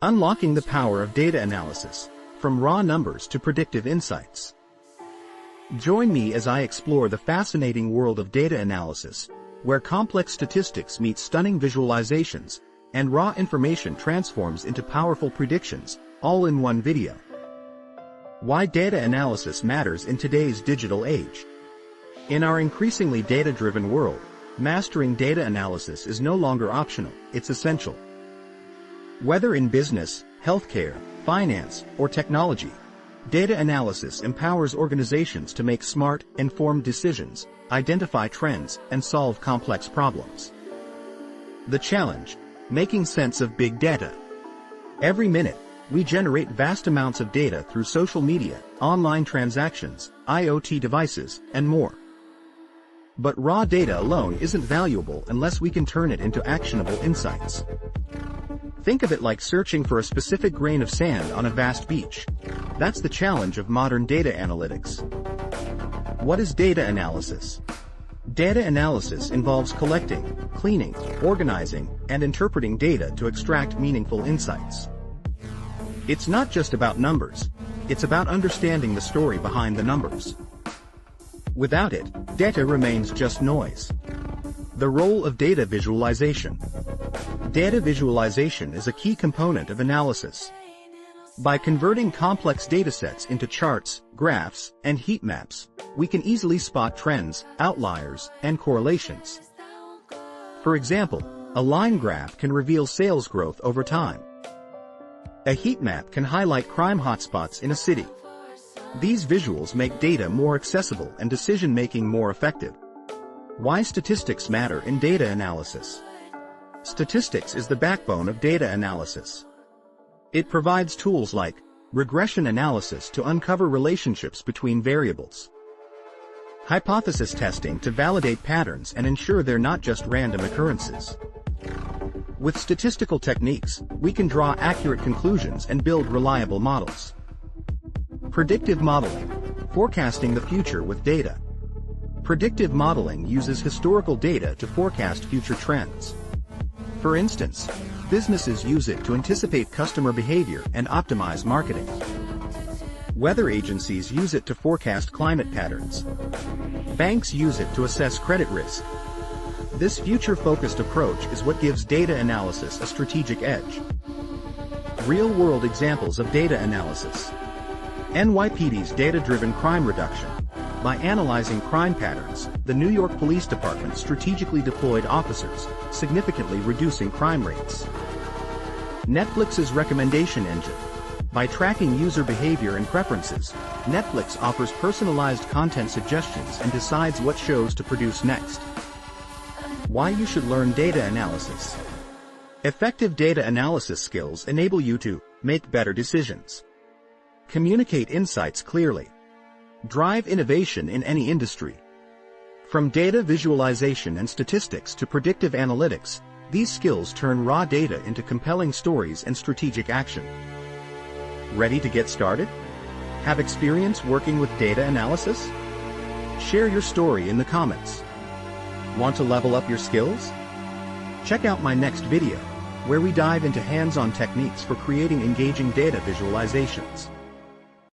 Unlocking the power of data analysis, from raw numbers to predictive insights. Join me as I explore the fascinating world of data analysis, where complex statistics meet stunning visualizations, and raw information transforms into powerful predictions, all in one video. Why data analysis matters in today's digital age. In our increasingly data-driven world, mastering data analysis is no longer optional, it's essential. Whether in business, healthcare, finance, or technology, data analysis empowers organizations to make smart, informed decisions, identify trends, and solve complex problems. The challenge: making sense of big data. Every minute, we generate vast amounts of data through social media, online transactions, IoT devices, and more. But raw data alone isn't valuable unless we can turn it into actionable insights. Think of it like searching for a specific grain of sand on a vast beach. That's the challenge of modern data analytics. What is data analysis? Data analysis involves collecting, cleaning, organizing, and interpreting data to extract meaningful insights. It's not just about numbers, it's about understanding the story behind the numbers. Without it, data remains just noise. The role of data visualization. Data visualization is a key component of analysis. By converting complex datasets into charts, graphs, and heat maps, we can easily spot trends, outliers, and correlations. For example, a line graph can reveal sales growth over time. A heat map can highlight crime hotspots in a city. These visuals make data more accessible and decision-making more effective. Why statistics matter in data analysis. Statistics is the backbone of data analysis. It provides tools like regression analysis to uncover relationships between variables, hypothesis testing to validate patterns and ensure they're not just random occurrences. With statistical techniques, we can draw accurate conclusions and build reliable models. Predictive modeling, forecasting the future with data. Predictive modeling uses historical data to forecast future trends. For instance, businesses use it to anticipate customer behavior and optimize marketing. Weather agencies use it to forecast climate patterns. Banks use it to assess credit risk. This future-focused approach is what gives data analysis a strategic edge. Real-world examples of data analysis. NYPD's data-driven crime reduction. By analyzing crime patterns, the New York Police Department strategically deployed officers, significantly reducing crime rates. Netflix's recommendation engine. By tracking user behavior and preferences, Netflix offers personalized content suggestions and decides what shows to produce next. Why you should learn data analysis. Effective data analysis skills enable you to make better decisions, communicate insights clearly, drive innovation in any industry. From data visualization and statistics to predictive analytics, these skills turn raw data into compelling stories and strategic action. Ready to get started? Have experience working with data analysis? Share your story in the comments. Want to level up your skills? Check out my next video, where we dive into hands-on techniques for creating engaging data visualizations.